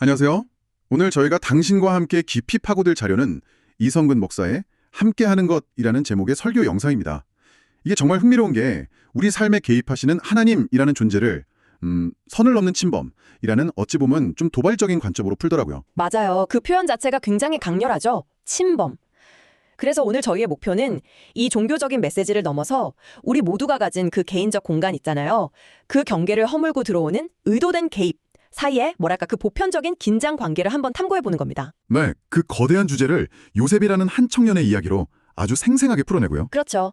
안녕하세요. 오늘 저희가 당신과 함께 깊이 파고들 자료는 이성근 목사의 함께하는 것이라는 제목의 설교 영상입니다. 이게 정말 흥미로운 게 우리 삶에 개입하시는 하나님이라는 존재를 선을 넘는 침범이라는 어찌 보면 좀 도발적인 관점으로 풀더라고요. 맞아요. 그 표현 자체가 굉장히 강렬하죠. 침범. 그래서 오늘 저희의 목표는 이 종교적인 메시지를 넘어서 우리 모두가 가진 그 개인적 공간 있잖아요. 그 경계를 허물고 들어오는 의도된 개입 사이에 그 보편적인 긴장 관계를 한번 탐구해보는 겁니다. 네, 그 거대한 주제를 요셉이라는 한 청년의 이야기로 아주 생생하게 풀어내고요. 그렇죠.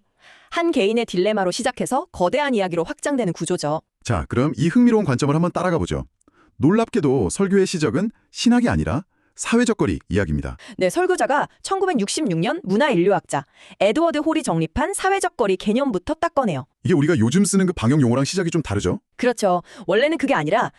한 개인의 딜레마로 시작해서 거대한 이야기로 확장되는 구조죠. 자, 그럼 이 흥미로운 관점을 한번 따라가 보죠. 놀랍게도 설교의 시작은 신학이 아니라 사회적 거리 이야기입니다. 네, 설교자가 1966년 문화인류학자 에드워드 홀이 정립한 사회적 거리 개념부터 딱 꺼내요. 이게 우리가 요즘 쓰는 그 방역 용어랑 시작이 좀 다르죠? 그렇죠. 원래는 그게 아니라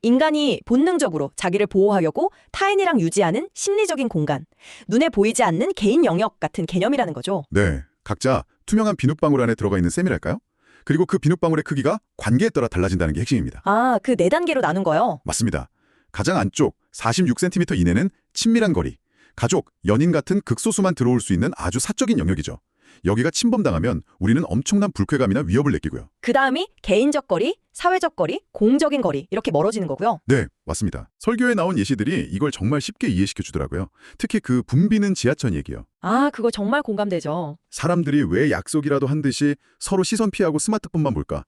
인간이 본능적으로 자기를 보호하려고 타인이랑 유지하는 심리적인 공간, 눈에 보이지 않는 개인 영역 같은 개념이라는 거죠. 네, 각자 투명한 비눗방울 안에 들어가 있는 셈이랄까요? 그리고 그 비눗방울의 크기가 관계에 따라 달라진다는 게 핵심입니다. 아, 그 네 단계로 나눈 거요? 맞습니다. 가장 안쪽 46cm 이내는 친밀한 거리, 가족, 연인 같은 극소수만 들어올 수 있는 아주 사적인 영역이죠. 여기가 침범당하면 우리는 엄청난 불쾌감이나 위협을 느끼고요. 그 다음이 개인적 거리, 사회적 거리, 공적인 거리 이렇게 멀어지는 거고요. 네, 맞습니다. 설교에 나온 예시들이 이걸 정말 쉽게 이해시켜 주더라고요. 특히 그 붐비는 지하철 얘기요. 아, 그거 정말 공감되죠. 사람들이 왜 약속이라도 한 듯이 서로 시선 피하고 스마트폰만 볼까?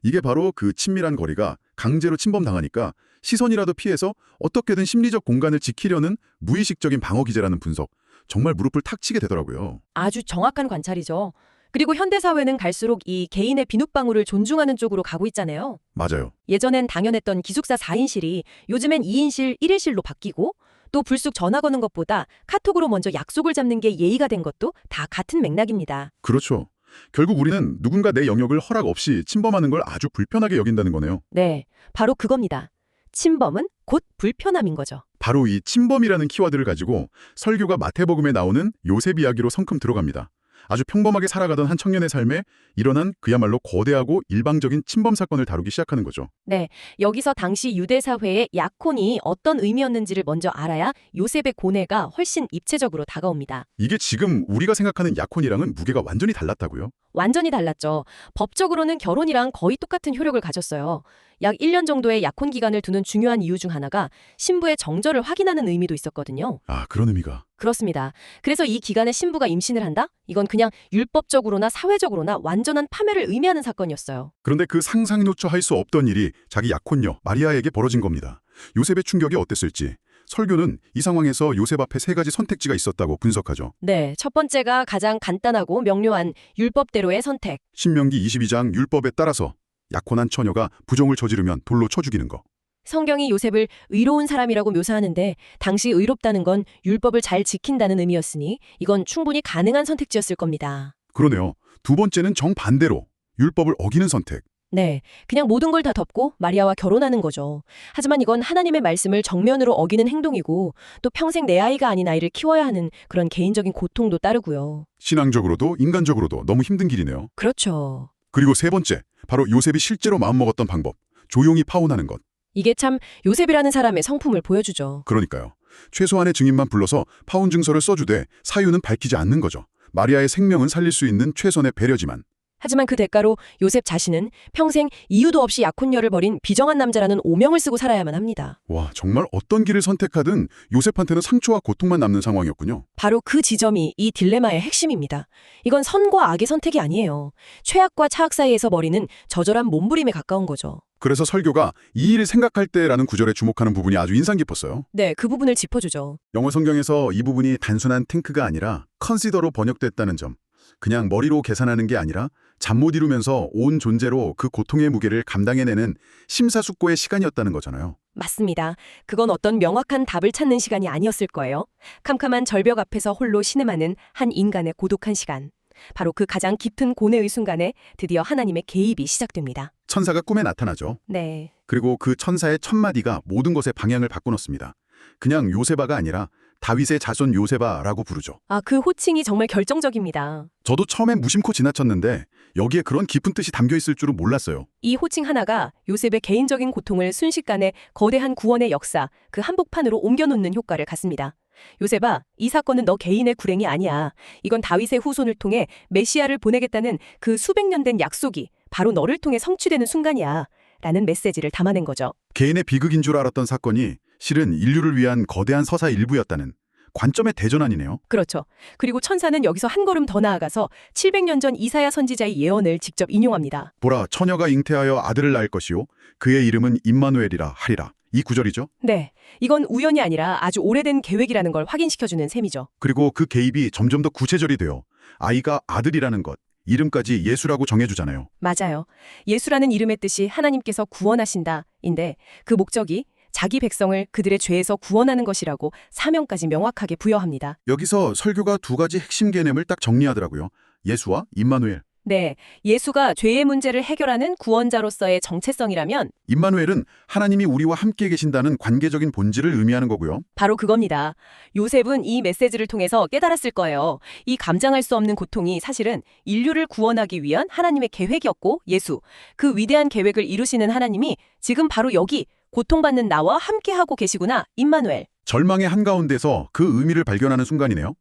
이게 바로 그 친밀한 거리가 강제로 침범당하니까 시선이라도 피해서 어떻게든 심리적 공간을 지키려는 무의식적인 방어 기제라는 분석, 정말 무릎을 탁 치게 되더라고요. 아주 정확한 관찰이죠. 그리고 현대사회는 갈수록 이 개인의 비눗방울을 존중하는 쪽으로 가고 있잖아요. 맞아요. 예전엔 당연했던 기숙사 4인실이 요즘엔 2인실, 1인실로 바뀌고 또 불쑥 전화 거는 것보다 카톡으로 먼저 약속을 잡는 게 예의가 된 것도 다 같은 맥락입니다. 그렇죠. 결국 우리는 누군가 내 영역을 허락 없이 침범하는 걸 아주 불편하게 여긴다는 거네요. 네, 바로 그겁니다. 침범은 곧 불편함인 거죠. 바로 이 침범이라는 키워드를 가지고 설교가 마태복음에 나오는 요셉 이야기로 성큼 들어갑니다. 아주 평범하게 살아가던 한 청년의 삶에 일어난 그야말로 거대하고 일방적인 침범 사건을 다루기 시작하는 거죠. 네, 여기서 당시 유대사회의 약혼이 어떤 의미였는지를 먼저 알아야 요셉의 고뇌가 훨씬 입체적으로 다가옵니다. 이게 지금 우리가 생각하는 약혼이랑은 무게가 완전히 달랐다고요? 완전히 달랐죠. 법적으로는 결혼이랑 거의 똑같은 효력을 가졌어요. 약 1년 정도의 약혼 기간을 두는 중요한 이유 중 하나가 신부의 정절을 확인하는 의미도 있었거든요. 아, 그런 의미가. 그렇습니다. 그래서 이 기간에 신부가 임신을 한다? 이건 그냥 율법적으로나 사회적으로나 완전한 파멸을 의미하는 사건이었어요. 그런데 그 상상조차 할 수 없던 일이 자기 약혼녀 마리아에게 벌어진 겁니다. 요셉의 충격이 어땠을지. 설교는 이 상황에서 요셉 앞에 세 가지 선택지가 있었다고 분석하죠. 네, 첫 번째가 가장 간단하고 명료한 율법대로의 선택. 신명기 22장 율법에 따라서 약혼한 처녀가 부정을 저지르면 돌로 쳐 죽이는 거. 성경이 요셉을 의로운 사람이라고 묘사하는데 당시 의롭다는 건 율법을 잘 지킨다는 의미였으니 이건 충분히 가능한 선택지였을 겁니다. 그러네요. 두 번째는 정반대로 율법을 어기는 선택. 네, 그냥 모든 걸 다 덮고 마리아와 결혼하는 거죠. 하지만 이건 하나님의 말씀을 정면으로 어기는 행동이고 또 평생 내 아이가 아닌 아이를 키워야 하는 그런 개인적인 고통도 따르고요. 신앙적으로도 인간적으로도 너무 힘든 길이네요. 그렇죠. 그리고 세 번째, 바로 요셉이 실제로 마음먹었던 방법. 조용히 파혼하는 것. 이게 참 요셉이라는 사람의 성품을 보여주죠. 그러니까요. 최소한의 증인만 불러서 파혼 증서를 써주되 사유는 밝히지 않는 거죠. 마리아의 생명은 살릴 수 있는 최선의 배려지만. 하지만 그 대가로 요셉 자신은 평생 이유도 없이 약혼녀를 벌인 비정한 남자라는 오명을 쓰고 살아야만 합니다. 와, 정말 어떤 길을 선택하든 요셉한테는 상처와 고통만 남는 상황이었군요. 바로 그 지점이 이 딜레마의 핵심입니다. 이건 선과 악의 선택이 아니에요. 최악과 차악 사이에서 벌이는 저절한 몸부림에 가까운 거죠. 그래서 설교가 이 일을 생각할 때라는 구절에 주목하는 부분이 아주 인상 깊었어요. 네, 그 부분을 짚어주죠. 영어 성경에서 이 부분이 단순한 think가 아니라 consider로 번역됐다는 점. 그냥 머리로 계산하는 게 아니라 잠 못 이루면서 온 존재로 그 고통의 무게를 감당해내는 심사숙고의 시간이었다는 거잖아요. 맞습니다. 그건 어떤 명확한 답을 찾는 시간이 아니었을 거예요. 캄캄한 절벽 앞에서 홀로 신음하는 한 인간의 고독한 시간. 바로 그 가장 깊은 고뇌의 순간에 드디어 하나님의 개입이 시작됩니다. 천사가 꿈에 나타나죠. 네. 그리고 그 천사의 첫 마디가 모든 것의 방향을 바꿔놓습니다. 그냥 요세바가 아니라 다윗의 자손 요셉아라고 부르죠. 아, 그 호칭이 정말 결정적입니다. 저도 처음엔 무심코 지나쳤는데 여기에 그런 깊은 뜻이 담겨 있을 줄은 몰랐어요. 이 호칭 하나가 요셉의 개인적인 고통을 순식간에 거대한 구원의 역사, 그 한복판으로 옮겨놓는 효과를 갖습니다. 요셉아, 이 사건은 너 개인의 불행이 아니야. 이건 다윗의 후손을 통해 메시아를 보내겠다는 그 수백 년 된 약속이 바로 너를 통해 성취되는 순간이야. 라는 메시지를 담아낸 거죠. 개인의 비극인 줄 알았던 사건이 실은 인류를 위한 거대한 서사 일부였다는 관점의 대전환이네요. 그렇죠. 그리고 천사는 여기서 한 걸음 더 나아가서 700년 전 이사야 선지자의 예언을 직접 인용합니다. 보라, 처녀가 잉태하여 아들을 낳을 것이요 그의 이름은 임마누엘이라 하리라. 이 구절이죠. 네, 이건 우연이 아니라 아주 오래된 계획이라는 걸 확인시켜주는 셈이죠. 그리고 그 개입이 점점 더 구체절이 돼요. 아이가 아들이라는 것, 이름까지 예수라고 정해주잖아요. 맞아요. 예수라는 이름의 뜻이 하나님께서 구원하신다인데 그 목적이 자기 백성을 그들의 죄에서 구원하는 것이라고 사명까지 명확하게 부여합니다. 여기서 설교가 두 가지 핵심 개념을 딱 정리하더라고요. 예수와 임마누엘. 네, 예수가 죄의 문제를 해결하는 구원자로서의 정체성이라면 임마누엘은 하나님이 우리와 함께 계신다는 관계적인 본질을 의미하는 거고요. 바로 그겁니다. 요셉은 이 메시지를 통해서 깨달았을 거예요. 이 감당할 수 없는 고통이 사실은 인류를 구원하기 위한 하나님의 계획이었고 예수, 그 위대한 계획을 이루시는 하나님이 지금 바로 여기 고통받는 나와 함께하고 계시구나, 임마누엘. 절망의 한가운데서 그 의미를 발견하는 순간이네요.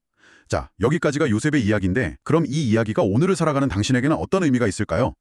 자, 여기까지가 요셉의 이야기인데 그럼 이 이야기가 오늘을 살아가는 당신에게는 어떤 의미가 있을까요?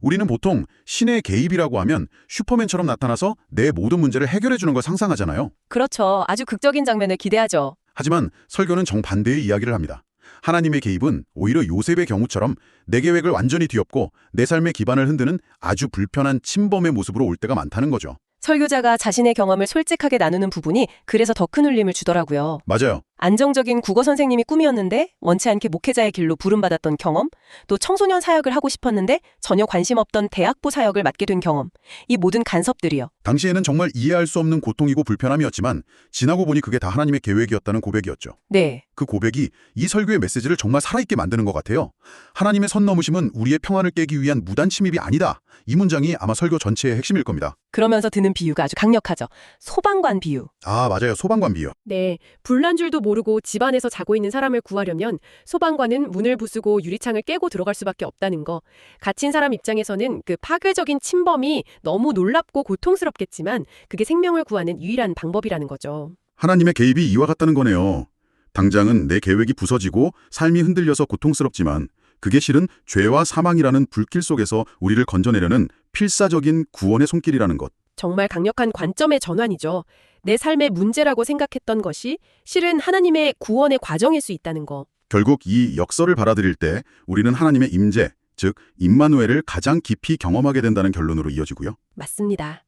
우리는 보통 신의 개입이라고 하면 슈퍼맨처럼 나타나서 내 모든 문제를 해결해 주는 걸 상상하잖아요. 그렇죠. 아주 극적인 장면을 기대하죠. 하지만 설교는 정반대의 이야기를 합니다. 하나님의 개입은 오히려 요셉의 경우처럼 내 계획을 완전히 뒤엎고 내 삶의 기반을 흔드는 아주 불편한 침범의 모습으로 올 때가 많다는 거죠. 설교자가 자신의 경험을 솔직하게 나누는 부분이 그래서 더 큰 울림을 주더라고요. 맞아요. 안정적인 국어 선생님이 꿈이었는데 원치 않게 목회자의 길로 부름받았던 경험, 또 청소년 사역을 하고 싶었는데 전혀 관심 없던 대학부 사역을 맡게 된 경험, 이 모든 간섭들이요. 당시에는 정말 이해할 수 없는 고통이고 불편함이었지만 지나고 보니 그게 다 하나님의 계획이었다는 고백이었죠. 네, 그 고백이 이 설교의 메시지를 정말 살아있게 만드는 것 같아요. 하나님의 선 넘으심은 우리의 평안을 깨기 위한 무단 침입이 아니다. 이 문장이 아마 설교 전체의 핵심일 겁니다. 그러면서 드는 비유가 아주 강력하죠. 소방관 비유. 아, 맞아요. 소방관 비유. 네, 불난 줄도 모르고 집안에서 자고 있는 사람을 구하려면 소방관은 문을 부수고 유리창을 깨고 들어갈 수밖에 없다는 거. 갇힌 사람 입장에서는 그 파괴적인 침범이 너무 놀랍고 고통스럽겠지만 그게 생명을 구하는 유일한 방법이라는 거죠. 하나님의 개입이 이와 같다는 거네요. 당장은 내 계획이 부서지고 삶이 흔들려서 고통스럽지만 그게 실은 죄와 사망이라는 불길 속에서 우리를 건져내려는 필사적인 구원의 손길이라는 것. 정말 강력한 관점의 전환이죠. 내 삶의 문제라고 생각했던 것이 실은 하나님의 구원의 과정일 수 있다는 거. 결국 이 역설을 받아들일 때 우리는 하나님의 임재, 즉 임마누엘을 가장 깊이 경험하게 된다는 결론으로 이어지고요. 맞습니다.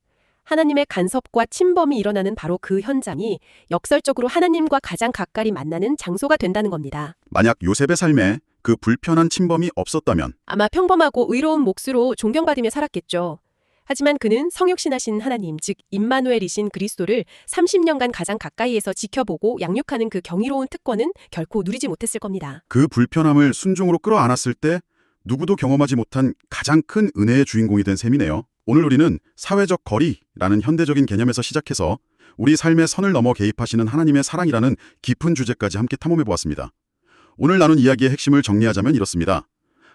하나님의 간섭과 침범이 일어나는 바로 그 현장이 역설적으로 하나님과 가장 가까이 만나는 장소가 된다는 겁니다. 만약 요셉의 삶에 그 불편한 침범이 없었다면 아마 평범하고 의로운 몫으로 존경받으며 살았겠죠. 하지만 그는 성육신하신 하나님, 즉 임마누엘이신 그리스도를 30년간 가장 가까이에서 지켜보고 양육하는 그 경이로운 특권은 결코 누리지 못했을 겁니다. 그 불편함을 순종으로 끌어안았을 때 누구도 경험하지 못한 가장 큰 은혜의 주인공이 된 셈이네요. 오늘 우리는 사회적 거리라는 현대적인 개념에서 시작해서 우리 삶의 선을 넘어 개입하시는 하나님의 사랑이라는 깊은 주제까지 함께 탐험해 보았습니다. 오늘 나눈 이야기의 핵심을 정리하자면 이렇습니다.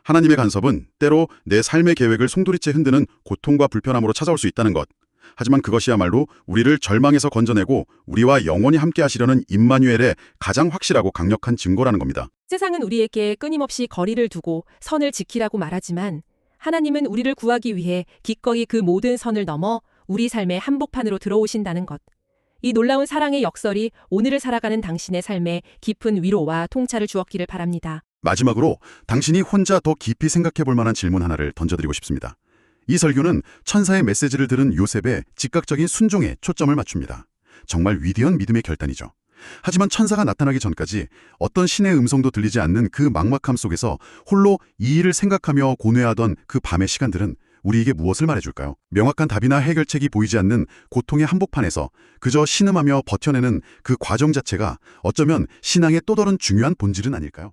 하나님의 간섭은 때로 내 삶의 계획을 송두리째 흔드는 고통과 불편함으로 찾아올 수 있다는 것. 하지만 그것이야말로 우리를 절망에서 건져내고 우리와 영원히 함께 하시려는 임마누엘의 가장 확실하고 강력한 증거라는 겁니다. 세상은 우리에게 끊임없이 거리를 두고 선을 지키라고 말하지만 하나님은 우리를 구하기 위해 기꺼이 그 모든 선을 넘어 우리 삶의 한복판으로 들어오신다는 것. 이 놀라운 사랑의 역설이 오늘을 살아가는 당신의 삶에 깊은 위로와 통찰을 주었기를 바랍니다. 마지막으로 당신이 혼자 더 깊이 생각해 볼 만한 질문 하나를 던져드리고 싶습니다. 이 설교는 천사의 메시지를 들은 요셉의 즉각적인 순종에 초점을 맞춥니다. 정말 위대한 믿음의 결단이죠. 하지만 천사가 나타나기 전까지 어떤 신의 음성도 들리지 않는 그 막막함 속에서 홀로 이 일을 생각하며 고뇌하던 그 밤의 시간들은 우리에게 무엇을 말해줄까요? 명확한 답이나 해결책이 보이지 않는 고통의 한복판에서 그저 신음하며 버텨내는 그 과정 자체가 어쩌면 신앙의 또 다른 중요한 본질은 아닐까요?